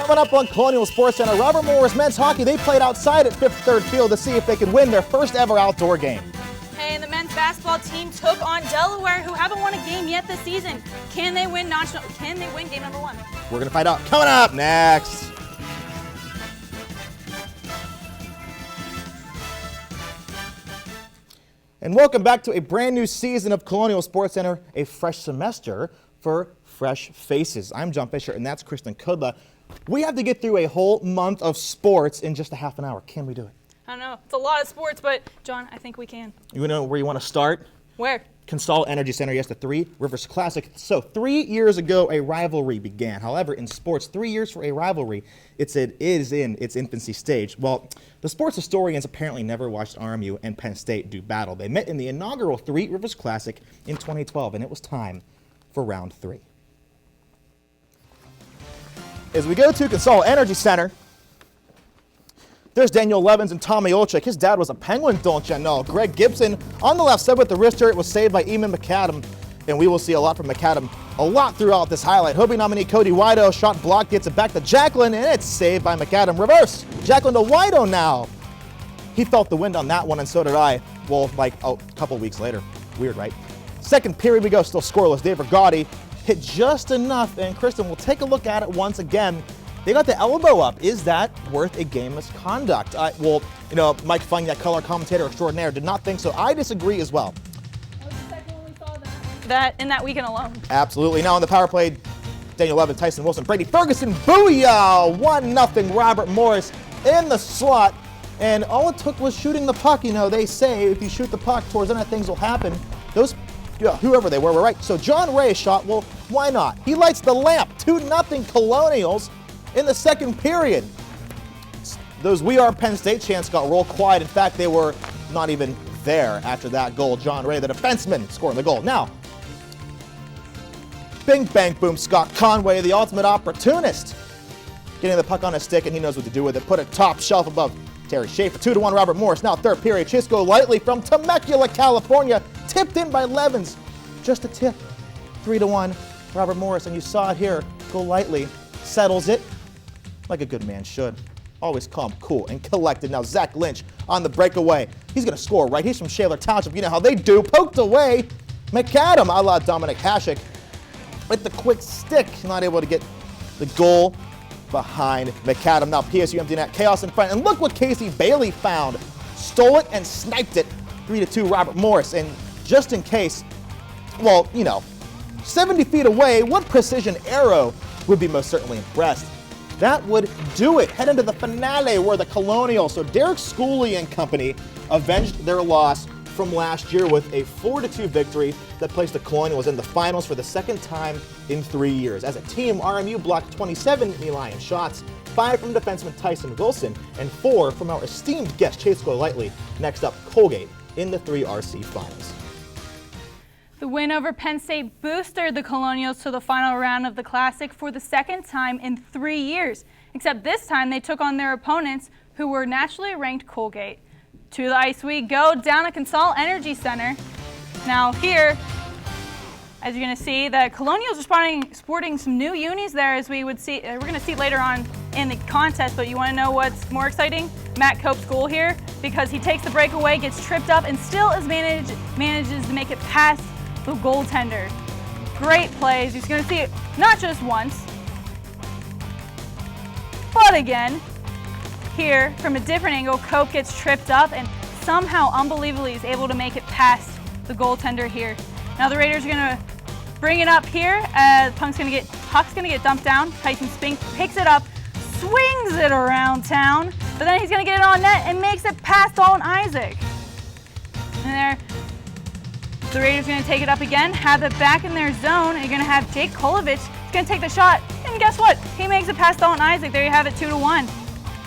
Coming up on Colonial Sports Center, Robert Morris men's hockey, they played outside at Fifth Third Field to see if they can win their first ever outdoor game. Hey, and the men's basketball team took on Delaware, who haven't won a game yet this season. Can they win game number 1? We're going to find out coming up next. And welcome back to a brand new season of Colonial Sports Center, a fresh semester for fresh faces. I'm John Fisher, and that's Kristen Kudla. We have to get through a whole month of sports in just a half an hour. Can we do it? I don't know. It's a lot of sports, but John, I think we can. You know where you want to start? Where? Colonial Energy Center, yes, the Three Rivers Classic. So 3 years ago, a rivalry began. However, in sports, 3 years for a rivalry, it is in its infancy stage. Well, the sports historians apparently never watched RMU and Penn State do battle. They met in the inaugural Three Rivers Classic in 2012, and it was time for round 3. As we go to Colonial Energy Center, there's Daniel Levins and Tommy Olczyk. His dad was a Penguin, don't you know? Greg Gibson on the left side with the wrister. It was saved by Eamon McAdam, and we will see a lot from McAdam a lot throughout this highlight. Hobie nominee Cody Wido, shot block, gets it back to Jacqueline, and it's saved by McAdam. Reverse, Jacqueline to Wido now. He felt the wind on that one, and so did I. Well, like a couple weeks later. Weird, right? Second period we go, still scoreless. Dave Rigotti hit just enough, and Kristen will take a look at it once again. They got the elbow up. Is that worth a game misconduct? Well, you know, Mike Fung, that color commentator extraordinaire, did not think so. I disagree as well. That was the second one we saw that in that weekend alone. Absolutely. Now on the power play, Daniel Levin, Tyson Wilson, Brady Ferguson, booyah! 1-0 Robert Morris in the slot. And all it took was shooting the puck. You know, they say if you shoot the puck towards the net, things will happen. Those, whoever they were right. So John Ray shot, well, why not? He lights the lamp. 2-0 Colonials in the second period. Those We Are Penn State chants got real quiet. In fact, they were not even there after that goal. John Ray, the defenseman, scoring the goal. Now, bing, bang, boom, Scott Conway, the ultimate opportunist, getting the puck on his stick, and he knows what to do with it. Put it top shelf above Terry Schaefer. 2-1 Robert Morris. Now third period. Chisco lightly from Temecula, California. Tipped in by Levins. Just a tip. 3-1 Robert Morris. And you saw it here. Go lightly. Settles it like a good man should. Always calm, cool, and collected. Now Zach Lynch on the breakaway. He's going to score, right? He's from Shaler Township. You know how they do. Poked away. McAdam, a la Dominic Hasek, with the quick stick. Not able to get the goal behind McAdam. Now PSU empty net. Chaos in front. And look what Casey Bailey found. Stole it and sniped it. 3-2 Robert Morris. And just in case, well, you know, 70 feet away, what precision arrow would be most certainly impressed? That would do it. Head into the finale where the Colonial, so Derek Schooley and company, avenged their loss from last year with a 4-2 victory that placed the Colonials in the finals for the second time in 3 years. As a team, RMU blocked 27 Elian shots, 5 from defenseman Tyson Wilson, and 4 from our esteemed guest Chase Golightly. Next up, Colgate in the 3RC finals. The win over Penn State boosted the Colonials to the final round of the Classic for the second time in 3 years, except this time they took on their opponents, who were nationally ranked Colgate. To the ice we go, down at Colonial Energy Center. Now here, as you're going to see, the Colonials are sporting some new unis there, as we would see. We're going to see later on in the contest, but you want to know what's more exciting? Matt Cope's goal here, because he takes the breakaway, gets tripped up, and still manages to make it past the goaltender. Great plays. He's going to see it not just once, but again. Here, from a different angle, Cope gets tripped up and somehow, unbelievably, is able to make it past the goaltender here. Now the Raiders are going to bring it up here. Puck's going to get dumped down. Tyson Spink picks it up, swings it around town, but then he's going to get it on net and makes it past Dalton Isaac. And there, the Raiders are going to take it up again, have it back in their zone. You're going to have Jake Kolovich. He's going to take the shot, and guess what? He makes it past Dalton Isaac. There you have it, 2-1.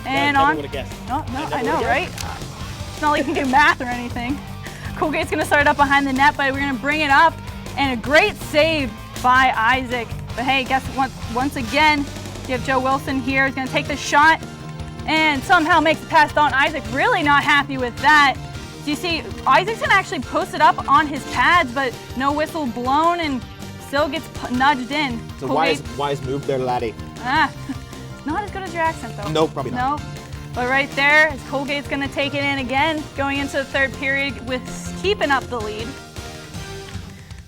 And on. I know, right? It's not like you can do math or anything. Colgate's going to start up behind the net, but we're going to bring it up, and a great save by Isaac. But hey, guess what? Once again, you have Joe Wilson here. He's going to take the shot and somehow makes it past Dalton Isaac. Really not happy with that. So you see, Isaacson actually posted it up on his pads, but no whistle blown and still gets nudged in. It's a wise move there, laddie. Not as good as your accent, though. Nope, probably not. Nope. But right there, as Colgate's going to take it in again, going into the third period with keeping up the lead.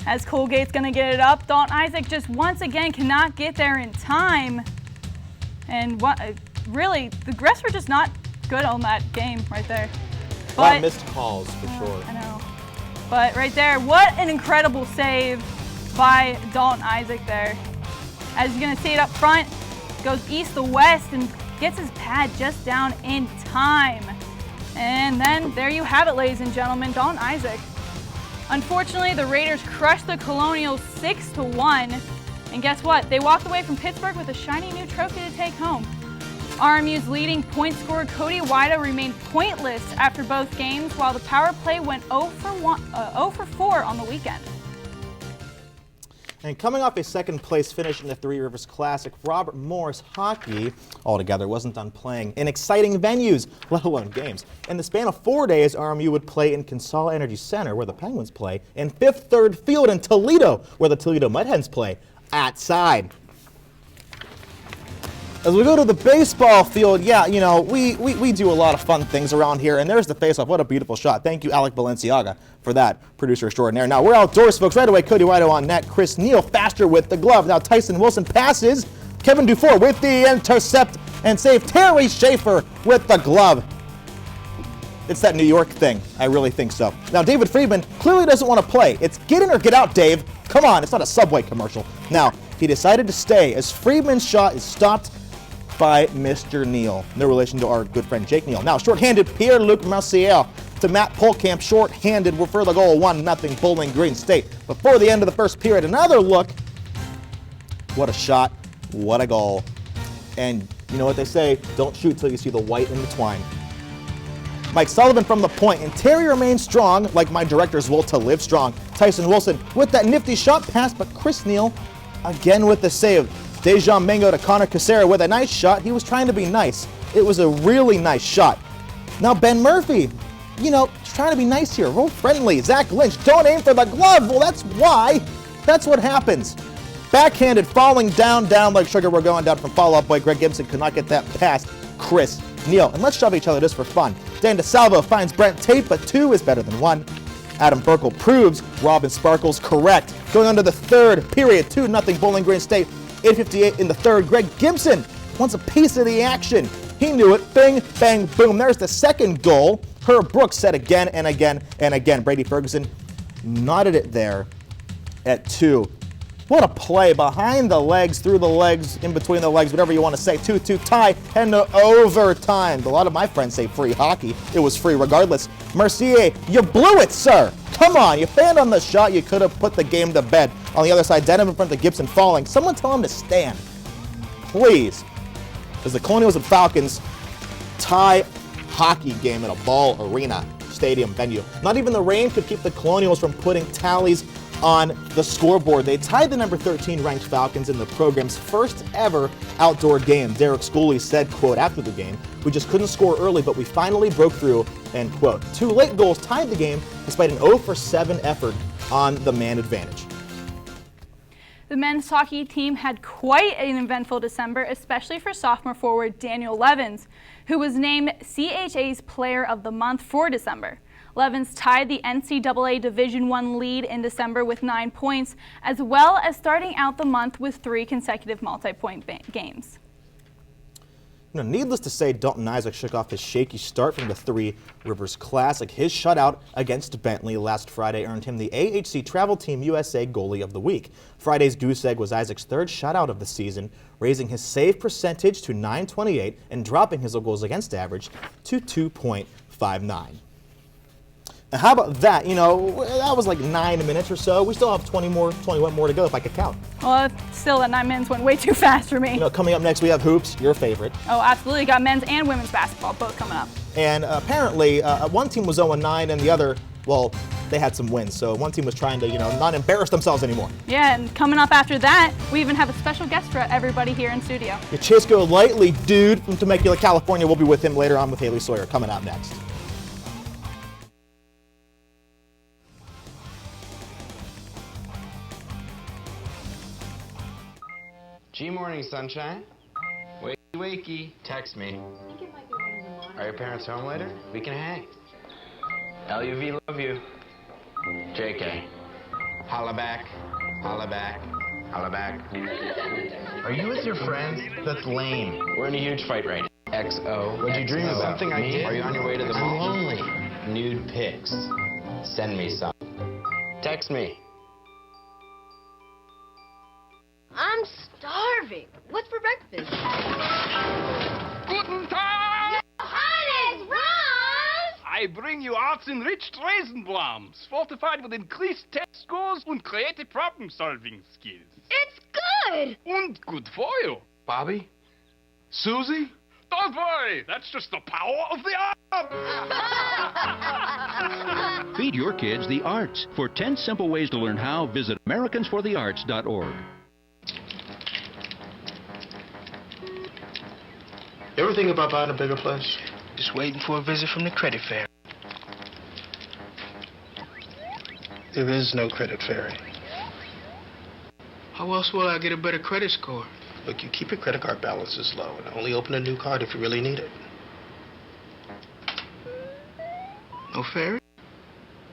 As Colgate's going to get it up, Dalton Isaac just once again cannot get there in time. And really, the refs were just not good on that game right there. A lot of missed calls, for sure. I know. But right there, what an incredible save by Dalton Isaac there. As you're going to see it up front, goes east to west and gets his pad just down in time. And then there you have it, ladies and gentlemen, Dalton Isaac. Unfortunately, the Raiders crushed the Colonial 6-1. And guess what? They walked away from Pittsburgh with a shiny new trophy to take home. RMU's leading point scorer Cody Wida remained pointless after both games, while the power play went 0 for 4 on the weekend. And coming off a second-place finish in the Three Rivers Classic, Robert Morris hockey altogether wasn't done playing in exciting venues, let alone games. In the span of 4 days, RMU would play in Consol Energy Center, where the Penguins play, and Fifth Third Field in Toledo, where the Toledo Mud Hens play, outside. As we go to the baseball field, yeah, you know, we do a lot of fun things around here, and there's the face-off. What a beautiful shot. Thank you, Alec Balenciaga, for that, producer extraordinaire. Now, we're outdoors, folks. Right away, Cody Wido on net. Chris Neal faster with the glove. Now, Tyson Wilson passes. Kevin Dufour with the intercept and save. Terry Schaefer with the glove. It's that New York thing. I really think so. Now, David Friedman clearly doesn't want to play. It's get in or get out, Dave. Come on, it's not a Subway commercial. Now, he decided to stay as Friedman's shot is stopped by Mr. Neal. No relation to our good friend Jake Neal. Now, shorthanded Pierre-Luc Marcial to Matt Polkamp. Shorthanded for the goal. 1-0 Bowling Green State. Before the end of the first period, another look. What a shot. What a goal. And you know what they say, don't shoot till you see the white in the twine. Mike Sullivan from the point, and Terry remains strong, like my director's will to live strong. Tyson Wilson with that nifty shot pass, but Chris Neal again with the save. Dejan Mango to Connor Casera with a nice shot. He was trying to be nice. It was a really nice shot. Now Ben Murphy, you know, trying to be nice here, real friendly. Zach Lynch, don't aim for the glove. Well, that's why. That's what happens. Backhanded, falling down like sugar. We're going down from follow-up boy. Greg Gibson could not get that past Chris Neal. And let's shove each other just for fun. Dan DeSalvo finds Brent Tate, but 2 is better than 1. Adam Burkle proves Robin Sparkles correct. Going on to the third period, 2-0 Bowling Green State. 8:58 in the third. Greg Gibson wants a piece of the action. He knew it. Bing, bang, boom. There's the second goal. Herb Brooks said again and again and again. Brady Ferguson knotted it there at 2. What a play. Behind the legs, through the legs, in between the legs, whatever you want to say. 2-2 tie and to overtime. A lot of my friends say free hockey. It was free regardless. Mercier, you blew it, sir. Come on, you fanned on the shot. You could have put the game to bed. On the other side, Denham in front of Gibson falling. Someone tell him to stand, please. As the Colonials and Falcons tie hockey game at a Ball Arena stadium venue. Not even the rain could keep the Colonials from putting tallies on the scoreboard. They tied the number 13 ranked Falcons in the program's first ever outdoor game. Derek Schooley said, quote, after the game, "We just couldn't score early, but we finally broke through," end quote. 2 late goals tied the game despite an 0 for 7 effort on the man advantage. The men's hockey team had quite an eventful December, especially for sophomore forward Daniel Levins, who was named CHA's Player of the Month for December. Levins tied the NCAA Division I lead in December with 9 points, as well as starting out the month with 3 consecutive multi-point games. You know, needless to say, Dalton Isaac shook off his shaky start from the Three Rivers Classic. His shutout against Bentley last Friday earned him the AHC Travel Team USA Goalie of the Week. Friday's goose egg was Isaac's 3rd shutout of the season, raising his save percentage to .928 and dropping his goals against average to 2.59. And how about that? You know, that was like 9 minutes or so. We still have 21 more to go if I could count. Well, still that 9 minutes went way too fast for me. You know, coming up next we have hoops, your favorite. Oh, absolutely. Got men's and women's basketball both coming up. And apparently one team was 0-9 and the other, well, they had some wins. So one team was trying to, you know, not embarrass themselves anymore. Yeah, and coming up after that, we even have a special guest for everybody here in studio. Your Chisco Lightly dude from Temecula, California. We'll be with him later on with Haley Sawyer coming up next. G Morning Sunshine. Wakey, weeky. Text me. Are your parents home later? We can hang. LUV, love you. JK. Holla back. Holla back. Holla back. Are you with your friends? That's lame. We're in a huge fight right now. XO. What'd you dream about? Something I did? Are you on your way to the mall? I'm lonely. Nude pics. Send me some. Text me. I'm starving. What's for breakfast? Guten Tag! Johannes, Ron! I bring you arts-enriched Raisinblams, fortified with increased test scores and creative problem-solving skills. It's good! And good for you. Bobby? Susie? Don't worry, that's just the power of the art. Feed your kids the arts. For 10 simple ways to learn how, visit AmericansForTheArts.org. You ever think about buying a bigger place? Just waiting for a visit from the credit fairy. There is no credit fairy. How else will I get a better credit score? Look, you keep your credit card balances low and only open a new card if you really need it. No fairy?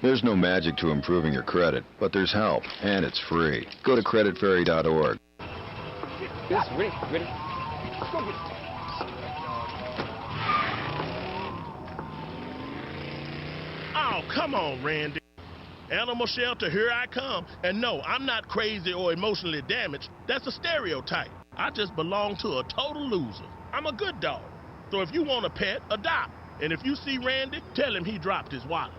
There's no magic to improving your credit, but there's help, and it's free. Go to creditfairy.org. Yes, ready. Go get it. Oh, come on, Randy. Animal shelter, here I come. And no, I'm not crazy or emotionally damaged. That's a stereotype. I just belong to a total loser. I'm a good dog. So if you want a pet, adopt. And if you see Randy, tell him he dropped his wallet.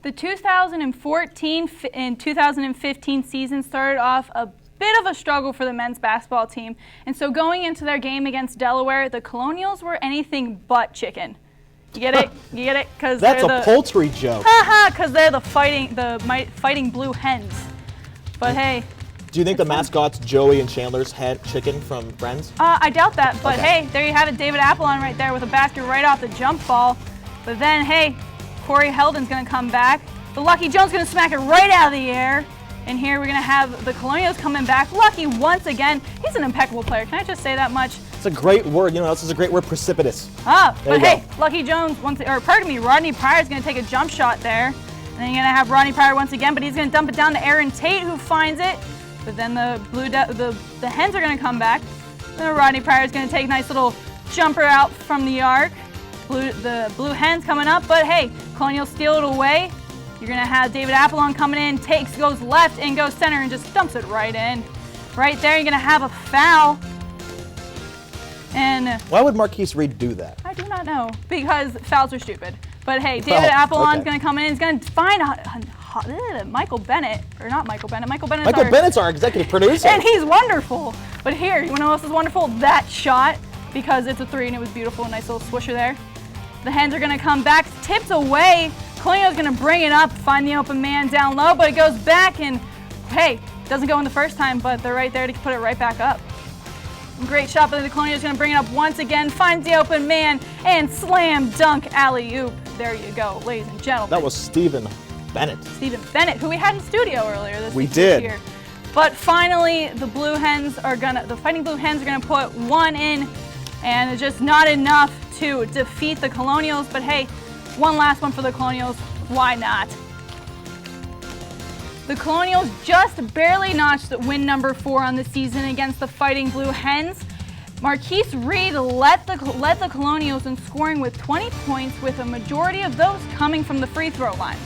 The 2014 and 2015 season started off a bit of a struggle for the men's basketball team, and so going into their game against Delaware, the Colonials were anything but chicken. You get it? You get it? Because That's a poultry joke. Haha, because they're the fighting blue hens. But hey. Do you think the mascots Joey and Chandler's had chicken from Friends? I doubt that, but Okay. hey, there you have it, David Apollon right there with a basket right off the jump ball. But then, hey, Corey Heldon's going to come back. The Lucky Jones going to smack it right out of the air. And here we're going to have the Colonials coming back. Lucky once again. He's an impeccable player. Can I just say that much? It's a great word. You know, this is a great word, precipitous. But hey, Lucky Jones, Rodney Pryor's going to take a jump shot there. And then you're going to have Rodney Pryor once again, but he's going to dump it down to Aaron Tate, who finds it. But then the Hens are going to come back. Then Rodney Pryor's going to take a nice little jumper out from the arc. The Blue Hens coming up, but hey, Colonial steal it away. You're going to have David Apollon coming in, goes left and goes center and just dumps it right in. Right there, you're going to have a foul. And why would Marquise Reed do that? I do not know, because fouls are stupid. But hey, David Apollon's going to come in. He's going to find Michael Bennett, or not Michael Bennett. Michael Bennett's our executive producer. And he's wonderful. But here, you know what else is wonderful? That shot, because it's a three and it was beautiful. Nice little swisher there. The Hens are going to come back, tips away. Colonial's going to bring it up, find the open man down low, but it goes back and, hey, doesn't go in the first time, but they're right there to put it right back up. Great shot, but the Colonial's going to bring it up once again, finds the open man, and slam dunk alley-oop. There you go, ladies and gentlemen. That was Stephen Bennett. Stephen Bennett, who we had in studio earlier this We did. year. But finally, the Fighting Blue Hens are going to put one in, and it's just not enough to defeat the Colonials. But hey, one last one for the Colonials. Why not? The Colonials just barely notched win number 4 on the season against the Fighting Blue Hens. Marquise Reed led the Colonials in scoring with 20 points, with a majority of those coming from the free throw line.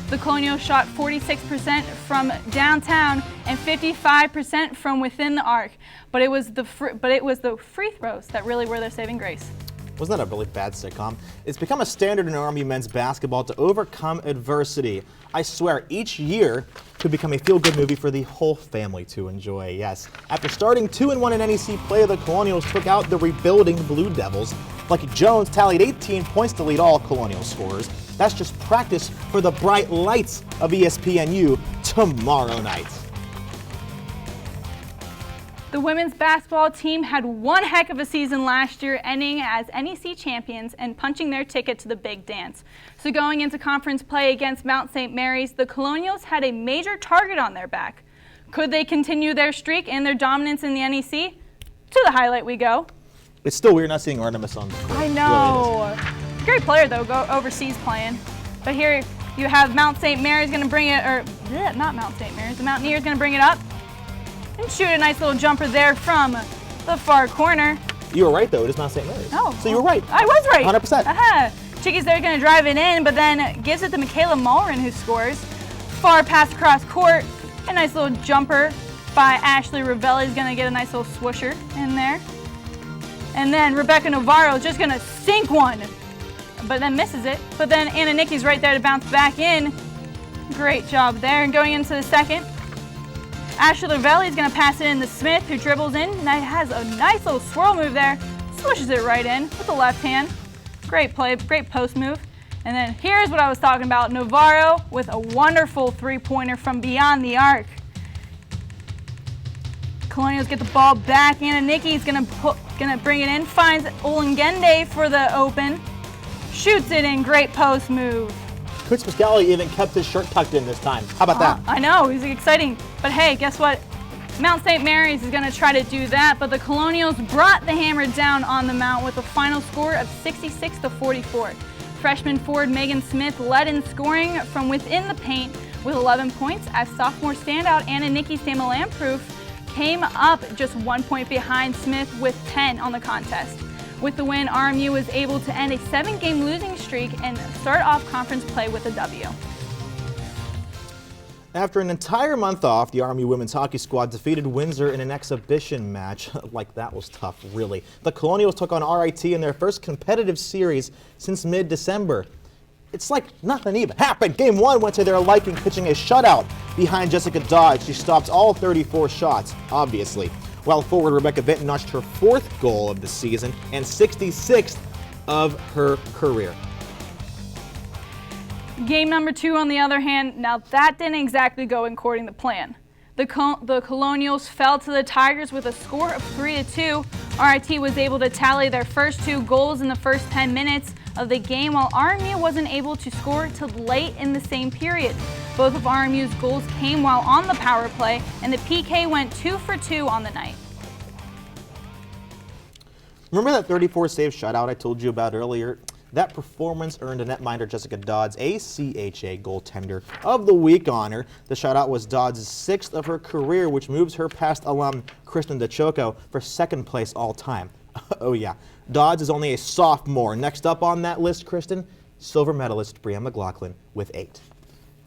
The Colonials shot 46% from downtown and 55% from within the arc, but it was the free throws that really were their saving grace. Wasn't that a really bad sitcom? It's become a standard in Army men's basketball to overcome adversity. I swear, each year could become a feel-good movie for the whole family to enjoy, yes. After starting 2-1 in NEC play, the Colonials took out the rebuilding Blue Devils. Lucky Jones tallied 18 points to lead all Colonial scorers. That's just practice for the bright lights of ESPNU tomorrow night. The women's basketball team had one heck of a season last year, ending as NEC champions and punching their ticket to the big dance. So going into conference play against Mount St. Mary's, the Colonials had a major target on their back. Could they continue their streak and their dominance in the NEC? To the highlight we go. It's still weird not seeing Artemis on the court. I know. Really, great player though, go overseas playing. But here you have Mount St. Mary's going to bring it, or not Mount St. Mary's, the Mountaineers going to bring it up and shoot a nice little jumper there from the far corner. You were right though, it is Mount St. Mary's. Oh. So you were right. I was right. 100%. Chickies there going to drive it in, but then gives it to Michaela Mulrin, who scores. Far pass across court, a nice little jumper by Ashley Ravelli is going to get a nice little swoosher in there. And then Rebecca Navarro is just going to sink one, but then misses it. But then Anna Nicky's right there to bounce back in. Great job there. And going into the second, Ashley Ravelli is going to pass it in to Smith, who dribbles in. And has a nice little swirl move there. Swishes it right in with the left hand. Great play, great post move. And then here's what I was talking about. Navarro with a wonderful three-pointer from beyond the arc. Colonials get the ball back. Anna Nicky's gonna bring it in. Finds Olengende for the open. Shoots it in. Great post move. Coach Pascali even kept his shirt tucked in this time. How about that? I know, it was exciting. But hey, guess what? Mount St. Mary's is going to try to do that, but the Colonials brought the hammer down on the Mount with a final score of 66-44. Freshman forward Megan Smith led in scoring from within the paint with 11 points as sophomore standout Anna Nicky Samalamproof came up just 1 point behind Smith with 10 on the contest. With the win, RMU was able to end a 7-game losing streak and start off conference play with a W. After an entire month off, the RMU women's hockey squad defeated Windsor in an exhibition match. Like, that was tough, really. The Colonials took on RIT in their first competitive series since mid-December. It's like nothing even happened. Game 1 went to their liking, pitching a shutout behind Jessica Dodge. She stopped all 34 shots, obviously, while forward Rebecca Vinton notched her 4th goal of the season and 66th of her career. Game number 2, on the other hand, now that didn't exactly go according to plan. The Colonials fell to the Tigers with a score of 3-2. RIT was able to tally their first 2 goals in the first 10 minutes of the game, while RMU wasn't able to score till late in the same period. Both of RMU's goals came while on the power play, and the PK went 2 for 2 on the night. Remember that 34-save shutout I told you about earlier? That performance earned a netminder Jessica Dodds a CHA Goaltender of the Week honor. The shutout was Dodds' 6th of her career, which moves her past alum Kristen DeChoco for 2nd place all time. Oh yeah, Dodds is only a sophomore. Next up on that list, Kristen, silver medalist Brianna McLaughlin with 8.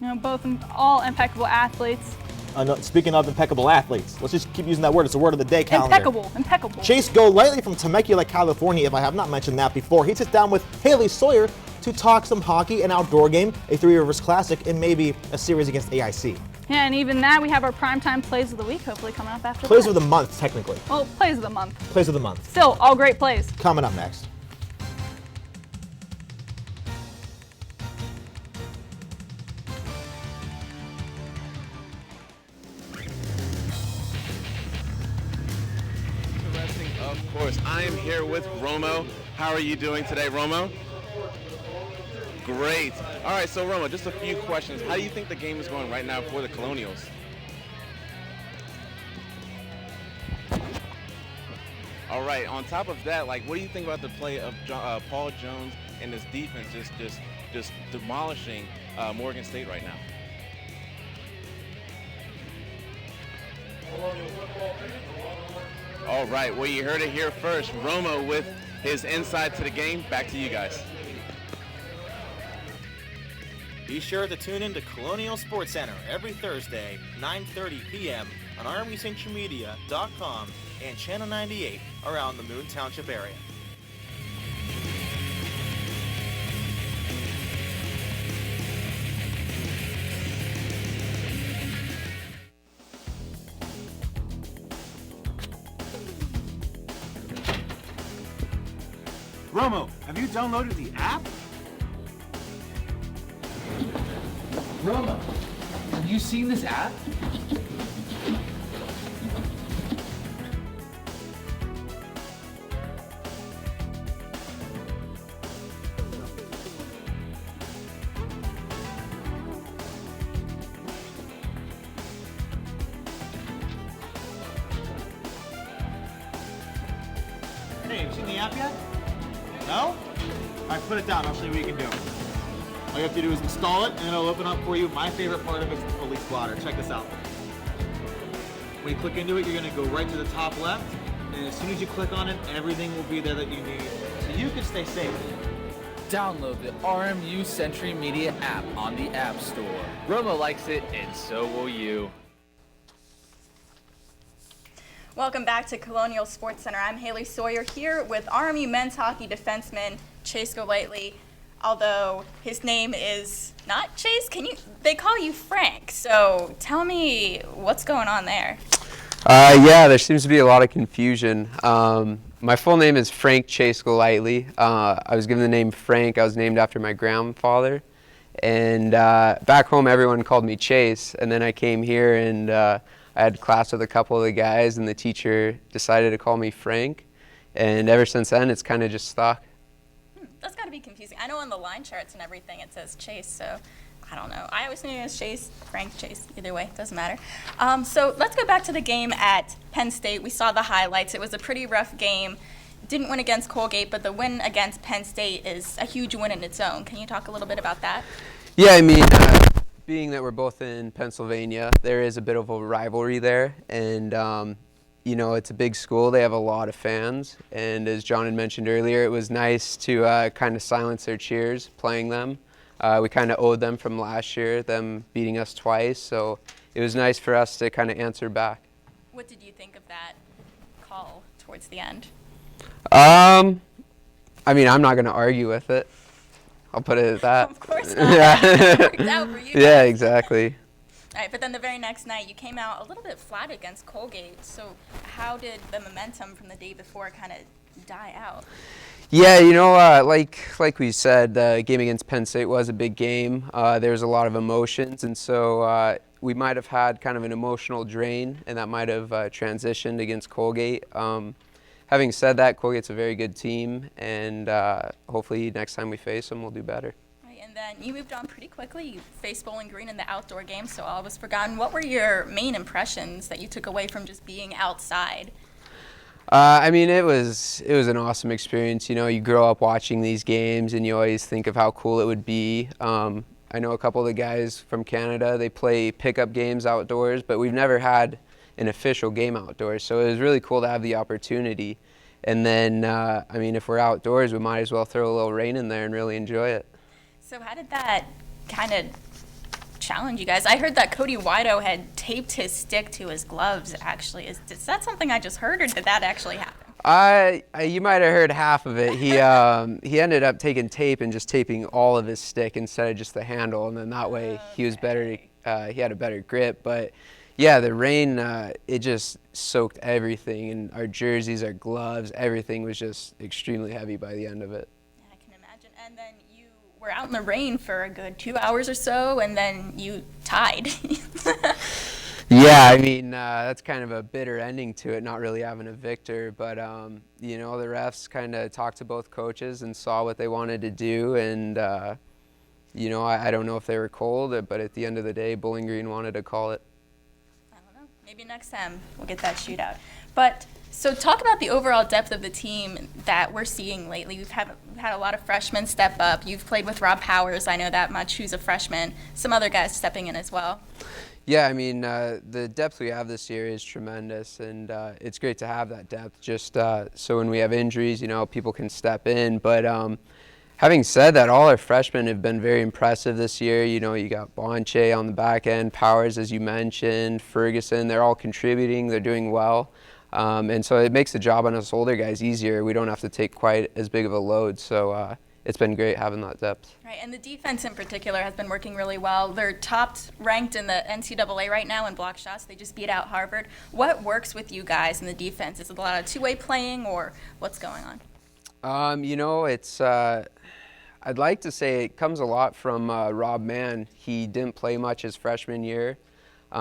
You know, both all impeccable athletes. No, speaking of impeccable athletes, let's just keep using that word. It's the word of the day calendar. Impeccable, impeccable. Chase Golightly from Temecula, California, if I have not mentioned that before. He sits down with Haley Sawyer to talk some hockey, an outdoor game, a Three Rivers Classic, and maybe a series against AIC. Yeah, and even that, we have our primetime plays of the week hopefully coming up after Plays that. of the month, technically. Well, plays of the month. Plays of the month. Still, all great plays. Coming up next. Of course, I am here with Romo. How are you doing today, Romo? Great. All right, so Romo, just a few questions. How do you think the game is going right now for the Colonials? All right, on top of that, like, what do you think about the play of Paul Jones and his defense just demolishing Morgan State right now? All right, well, you heard it here first. Romo with his insight to the game. Back to you guys. Be sure to tune in to Colonial Sports Center every Thursday, 9:30 p.m. on RMUCentralMedia.com and Channel 98 around the Moon Township area. Romo, have you downloaded the app? Romo, have you seen this app? Have you seen the app yet? No? All right, put it down. I'll show you what you can do. All you have to do is install it, and it'll open up for you. My favorite part of it is the police blotter. Check this out. When you click into it, you're going to go right to the top left, and as soon as you click on it, everything will be there that you need, so you can stay safe. Download the RMU Century Media app on the App Store. Roma likes it, and so will you. Welcome back to Colonial Sports Center. I'm Haley Sawyer here with RMU men's hockey defenseman Chase Golightly. Although his name is not Chase, they call you Frank. So tell me what's going on there. Yeah, there seems to be a lot of confusion. My full name is Frank Chase Golightly. I was given the name Frank. I was named after my grandfather. And back home, everyone called me Chase. And then I came here and I had class with a couple of the guys, and the teacher decided to call me Frank. And ever since then, it's kind of just stuck. That's got to be confusing. I know on the line charts and everything it says Chase, so I don't know. I always knew it was Chase, Frank, Chase. Either way, doesn't matter. So let's go back to the game at Penn State. We saw the highlights. It was a pretty rough game. Didn't win against Colgate, but the win against Penn State is a huge win in its own. Can you talk a little bit about that? Yeah, I mean, being that we're both in Pennsylvania, there is a bit of a rivalry there. And you know, it's a big school. They have a lot of fans. And as John had mentioned earlier, it was nice to kind of silence their cheers playing them. We kind of owed them from last year, them beating us twice. So it was nice for us to kind of answer back. What did you think of that call towards the end? I mean, I'm not going to argue with it. I'll put it at that. Of course not. Yeah. It worked out for you guys. Yeah, exactly. All right, but then the very next night, you came out a little bit flat against Colgate. So how did the momentum from the day before kind of die out? Yeah, you know, like we said, the game against Penn State was a big game. There was a lot of emotions, and so we might have had kind of an emotional drain, and that might have transitioned against Colgate. Having said that, Colgate's a very good team, and hopefully next time we face them, we'll do better. And then you moved on pretty quickly. You faced Bowling Green in the outdoor game, so all was forgotten. What were your main impressions that you took away from just being outside? I mean, it was an awesome experience. You know, you grow up watching these games, and you always think of how cool it would be. I know a couple of the guys from Canada, they play pickup games outdoors, but we've never had an official game outdoors, so it was really cool to have the opportunity. And then, I mean, if we're outdoors, we might as well throw a little rain in there and really enjoy it. So how did that kind of challenge you guys? I heard that Cody Wido had taped his stick to his gloves, actually. Is that something I just heard, or did that actually happen? You might have heard half of it. He ended up taking tape and just taping all of his stick instead of just the handle, and then that way he was better. He had a better grip. But yeah, the rain, it just soaked everything, and our jerseys, our gloves, everything was just extremely heavy by the end of it. Yeah, I can imagine. And then you were out in the rain for a good 2 hours or so, and then you tied. Yeah, I mean, that's kind of a bitter ending to it, not really having a victor. But, you know, the refs kind of talked to both coaches and saw what they wanted to do. And, you know, I don't know if they were cold, but at the end of the day, Bowling Green wanted to call it. I don't know. Maybe next time we'll get that shootout. But so talk about the overall depth of the team that we're seeing lately. We've had a lot of freshmen step up. You've played with Rob Powers, I know that much, who's a freshman. Some other guys stepping in as well. Yeah, I mean, the depth we have this year is tremendous, and it's great to have that depth just so when we have injuries, you know, people can step in. But having said that, all our freshmen have been very impressive this year. You know, you got Bonche on the back end, Powers, as you mentioned, Ferguson. They're all contributing. They're doing well. And so it makes the job on us older guys easier. We don't have to take quite as big of a load. So it's been great having that depth. Right, and the defense in particular has been working really well. They're top ranked in the NCAA right now in block shots. They just beat out Harvard. What works with you guys in the defense? Is it a lot of two-way playing, or what's going on? You know, it's I'd like to say it comes a lot from Rob Mann. He didn't play much his freshman year.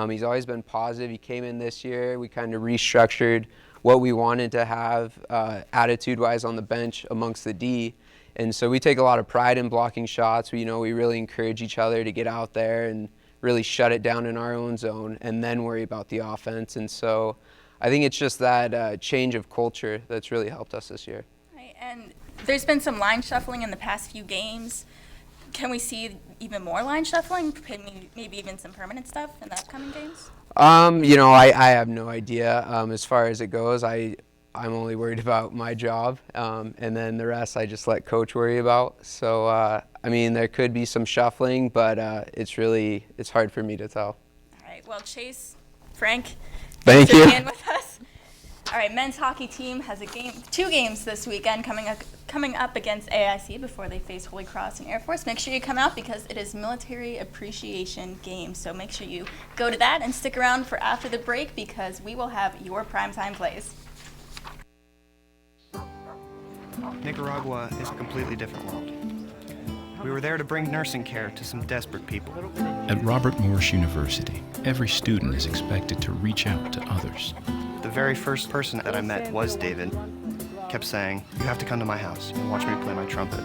He's always been positive. He came in this year. We kind of restructured what we wanted to have attitude-wise on the bench amongst the D. And so we take a lot of pride in blocking shots. We really encourage each other to get out there and really shut it down in our own zone and then worry about the offense. And so I think it's just that change of culture that's really helped us this year. And there's been some line shuffling in the past few games. Can we see even more line shuffling? Maybe even some permanent stuff in the upcoming games? You know, I have no idea. As far as it goes, I'm only worried about my job, and then the rest I just let Coach worry about. So, I mean, there could be some shuffling, but it's hard for me to tell. All right. Well, Chase, Frank, thank you you. for being with us. All right, men's hockey team has two games this weekend coming up against AIC before they face Holy Cross and Air Force. Make sure you come out because it is Military Appreciation Game. So make sure you go to that and stick around for after the break because we will have your primetime plays. Nicaragua is a completely different world. We were there to bring nursing care to some desperate people. At Robert Morris University, every student is expected to reach out to others. The very first person that I met was David. Kept saying, "You have to come to my house and watch me play my trumpet."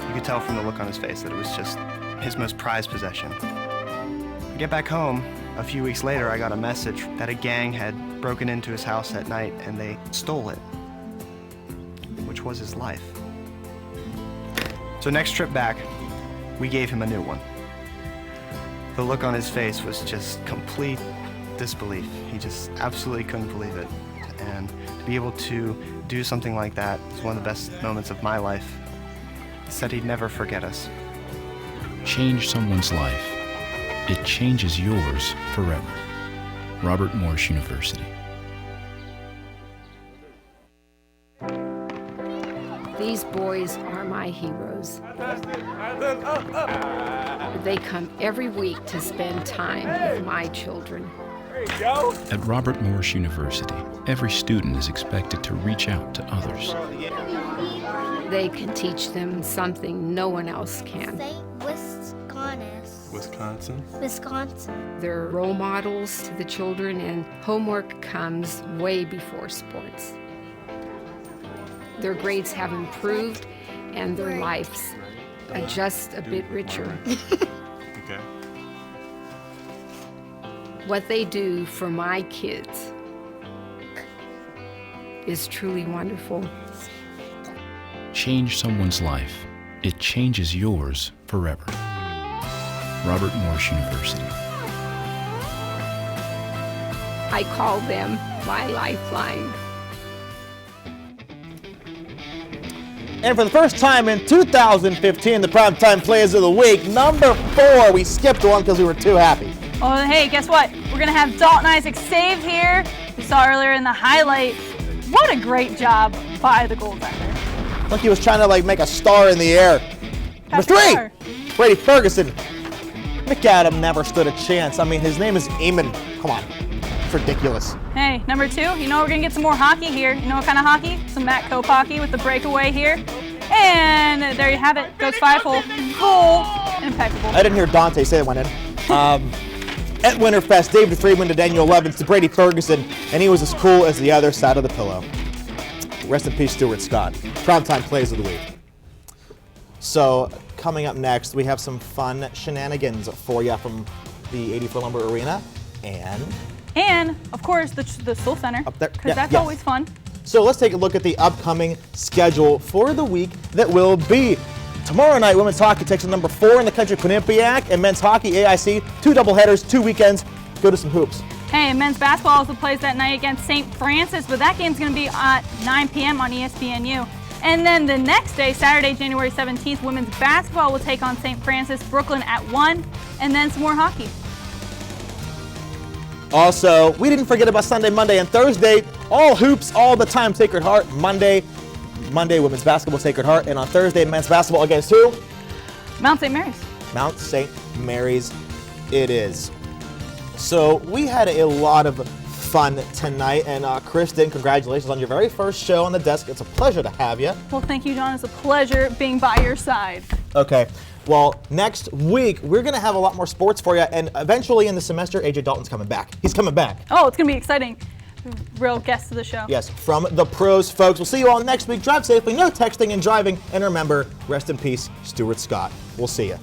You could tell from the look on his face that it was just his most prized possession. I get back home. A few weeks later, I got a message that a gang had broken into his house at night and they stole it, which was his life. So next trip back, we gave him a new one. The look on his face was just complete disbelief. He just absolutely couldn't believe it. And to be able to do something like that is one of the best moments of my life. He said he'd never forget us. Change someone's life. It changes yours forever. Robert Morris University. These boys are my heroes. They come every week to spend time with my children. At Robert Morris University, every student is expected to reach out to others. They can teach them something no one else can. Wisconsin. They're role models to the children, and homework comes way before sports. Their grades have improved, and their lives are just a bit richer. Okay. What they do for my kids is truly wonderful. Change someone's life. It changes yours forever. Robert Morris University. I call them my lifeline. And for the first time in 2015, the primetime plays of the week, number 4. We skipped one because we were too happy. Oh, hey, guess what? We're going to have Dalton Isaac save here. We saw earlier in the highlight. What a great job by the goaltender. Like he was trying to make a star in the air. Number 3, Brady Ferguson. McAdam never stood a chance. I mean, his name is Eamon. Come on. It's ridiculous. Hey, number 2, you know we're going to get some more hockey here. You know what kind of hockey? Some Matt Cope hockey with the breakaway here. And there you have it. Goes 5-hole. Goal. Impeccable. I didn't hear Dante say it went in. At Winterfest, David Friedman to Daniel Levins to Brady Ferguson, and he was as cool as the other side of the pillow. Rest in peace, Stuart Scott. Primetime plays of the week. So, coming up next, we have some shenanigans for you from the 84 Lumber Arena, and of course, the Soul Center, up there, because that's always fun. So let's take a look at the upcoming schedule for the week that will be. Tomorrow night, women's hockey takes on number 4 in the country, Quinnipiac, and men's hockey, AIC. 2 doubleheaders, 2 weekends. Go to some hoops. Hey, men's basketball also plays that night against St. Francis, but that game's going to be at 9 p.m. on ESPNU. And then the next day, Saturday, January 17th, women's basketball will take on St. Francis, Brooklyn at 1, and then some more hockey. Also, we didn't forget about Sunday, Monday, and Thursday. All hoops, all the time, Sacred Heart. Monday, women's basketball, Sacred Heart. And on Thursday, men's basketball against who? Mount St. Mary's. Mount St. Mary's it is. So we had a lot of fun tonight. And Kristen, congratulations on your very first show on the desk. It's a pleasure to have you. Well, thank you, John. It's a pleasure being by your side. Okay. Well, next week, we're going to have a lot more sports for you. And eventually in the semester, AJ Dalton's coming back. He's coming back. Oh, it's going to be exciting. Real guest of the show. Yes, from the pros, folks. We'll see you all next week. Drive safely, no texting and driving. And remember, rest in peace, Stuart Scott. We'll see you.